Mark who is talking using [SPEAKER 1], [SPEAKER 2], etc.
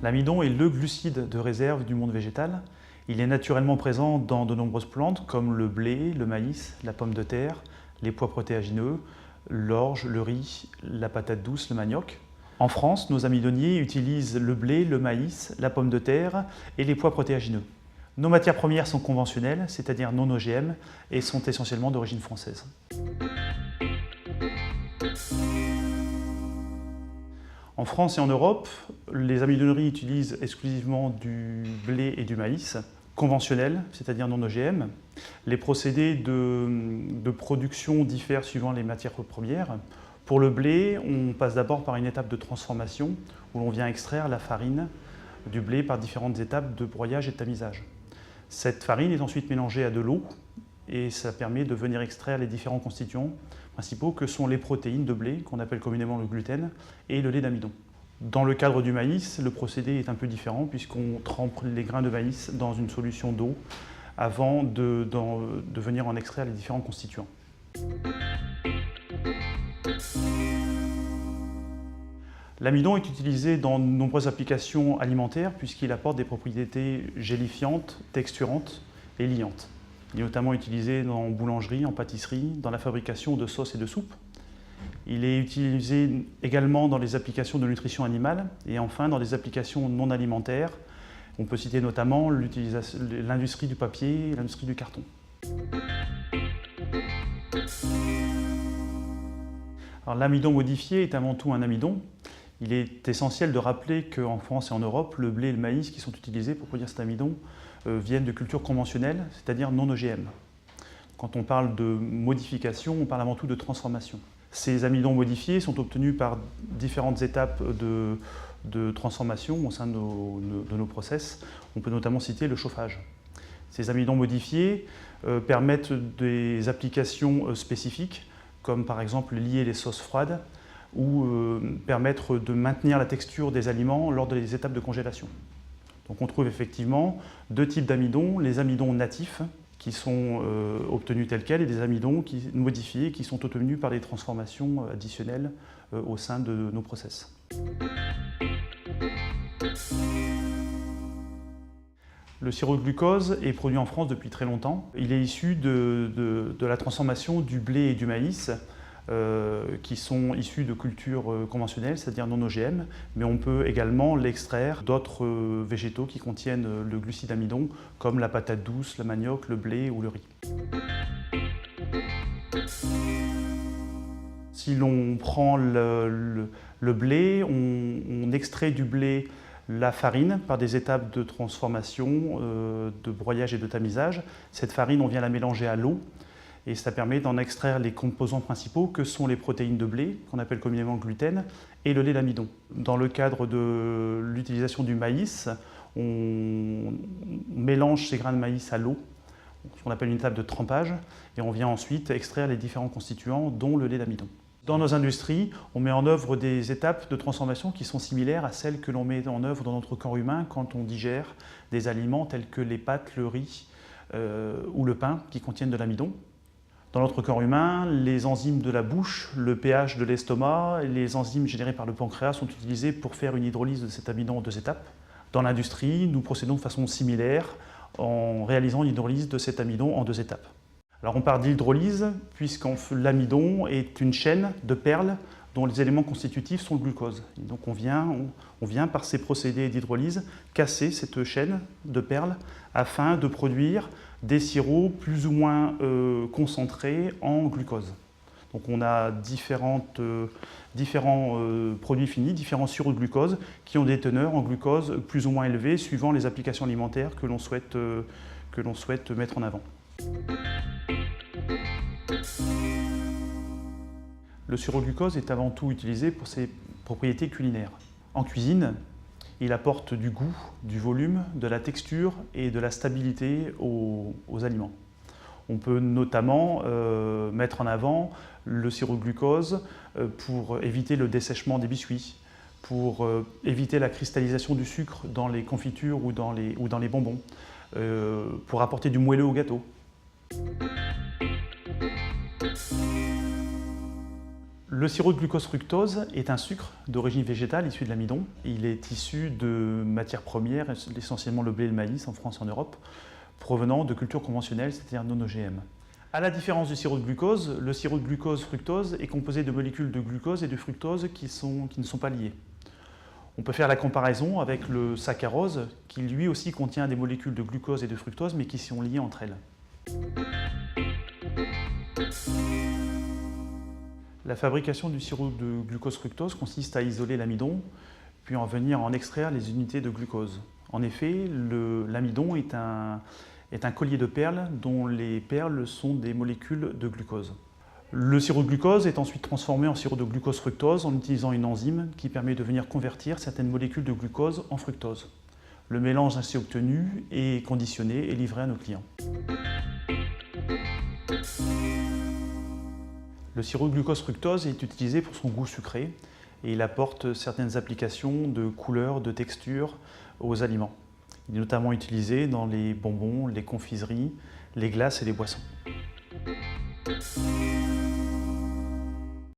[SPEAKER 1] L'amidon est le glucide de réserve du monde végétal. Il est naturellement présent dans de nombreuses plantes comme le blé, le maïs, la pomme de terre, les pois protéagineux, l'orge, le riz, la patate douce, le manioc. En France, nos amidonniers utilisent le blé, le maïs, la pomme de terre et les pois protéagineux. Nos matières premières sont conventionnelles, c'est-à-dire non OGM, et sont essentiellement d'origine française. En France et en Europe, les amidonneries utilisent exclusivement du blé et du maïs, conventionnels, c'est-à-dire non OGM. Les procédés de production diffèrent suivant les matières premières. Pour le blé, on passe d'abord par une étape de transformation où l'on vient extraire la farine du blé par différentes étapes de broyage et de tamisage. Cette farine est ensuite mélangée à de l'eau et ça permet de venir extraire les différents constituants principaux que sont les protéines de blé, qu'on appelle communément le gluten, et le lait d'amidon. Dans le cadre du maïs, le procédé est un peu différent puisqu'on trempe les grains de maïs dans une solution d'eau avant de venir en extraire les différents constituants. L'amidon est utilisé dans de nombreuses applications alimentaires puisqu'il apporte des propriétés gélifiantes, texturantes et liantes. Il est notamment utilisé en boulangerie, en pâtisserie, dans la fabrication de sauces et de soupes. Il est utilisé également dans les applications de nutrition animale et enfin dans des applications non alimentaires. On peut citer notamment l'industrie du papier et l'industrie du carton. L'amidon modifié est avant tout un amidon. Il est essentiel de rappeler qu'en France et en Europe, le blé et le maïs qui sont utilisés pour produire cet amidon viennent de cultures conventionnelles, c'est-à-dire non OGM. Quand on parle de modification, on parle avant tout de transformation. Ces amidons modifiés sont obtenus par différentes étapes de transformation au sein de nos process. On peut notamment citer le chauffage. Ces amidons modifiés permettent des applications spécifiques, comme par exemple lier les sauces froides ou permettre de maintenir la texture des aliments lors des étapes de congélation. Donc on trouve effectivement deux types d'amidons, les amidons natifs qui sont obtenus tels quels et des amidons modifiés qui sont obtenus par des transformations additionnelles au sein de nos process. Le sirop de glucose est produit en France depuis très longtemps. Il est issu de la transformation du blé et du maïs qui sont issus de cultures conventionnelles, c'est-à-dire non OGM, mais on peut également l'extraire d'autres végétaux qui contiennent le glucide amidon, comme la patate douce, le manioc, le blé ou le riz. Si l'on prend le blé, on extrait du blé la farine par des étapes de transformation, de broyage et de tamisage. Cette farine, on vient la mélanger à l'eau et ça permet d'en extraire les composants principaux que sont les protéines de blé, qu'on appelle communément le gluten, et le lait d'amidon. Dans le cadre de l'utilisation du maïs, on mélange ces grains de maïs à l'eau, ce qu'on appelle une étape de trempage, et on vient ensuite extraire les différents constituants, dont le lait d'amidon. Dans nos industries, on met en œuvre des étapes de transformation qui sont similaires à celles que l'on met en œuvre dans notre corps humain quand on digère des aliments tels que les pâtes, le riz ou le pain qui contiennent de l'amidon. Dans notre corps humain, les enzymes de la bouche, le pH de l'estomac et les enzymes générées par le pancréas sont utilisées pour faire une hydrolyse de cet amidon en deux étapes. Dans l'industrie, nous procédons de façon similaire en réalisant une hydrolyse de cet amidon en deux étapes. Alors on parle d'hydrolyse puisque l'amidon est une chaîne de perles dont les éléments constitutifs sont le glucose. Et donc on vient par ces procédés d'hydrolyse casser cette chaîne de perles afin de produire des sirops plus ou moins concentrés en glucose. Donc on a différents produits finis, différents sirops de glucose qui ont des teneurs en glucose plus ou moins élevées suivant les applications alimentaires que l'on souhaite mettre en avant. Le sirop de glucose est avant tout utilisé pour ses propriétés culinaires. En cuisine, il apporte du goût, du volume, de la texture et de la stabilité aux aliments. On peut notamment mettre en avant le sirop de glucose pour éviter le dessèchement des biscuits, pour éviter la cristallisation du sucre dans les confitures ou dans les bonbons, pour apporter du moelleux au gâteau. Le sirop de glucose-fructose est un sucre d'origine végétale issu de l'amidon. Il est issu de matières premières, essentiellement le blé et le maïs en France et en Europe, provenant de cultures conventionnelles, c'est-à-dire non OGM. À la différence du sirop de glucose, le sirop de glucose-fructose est composé de molécules de glucose et de fructose qui ne sont pas liées. On peut faire la comparaison avec le saccharose, qui lui aussi contient des molécules de glucose et de fructose, mais qui sont liées entre elles. La fabrication du sirop de glucose-fructose consiste à isoler l'amidon, puis en venir en extraire les unités de glucose. En effet, l'amidon est un collier de perles dont les perles sont des molécules de glucose. Le sirop de glucose est ensuite transformé en sirop de glucose-fructose en utilisant une enzyme qui permet de venir convertir certaines molécules de glucose en fructose. Le mélange ainsi obtenu est conditionné et livré à nos clients. Le sirop de glucose-fructose est utilisé pour son goût sucré et il apporte certaines applications de couleur, de texture aux aliments. Il est notamment utilisé dans les bonbons, les confiseries, les glaces et les boissons.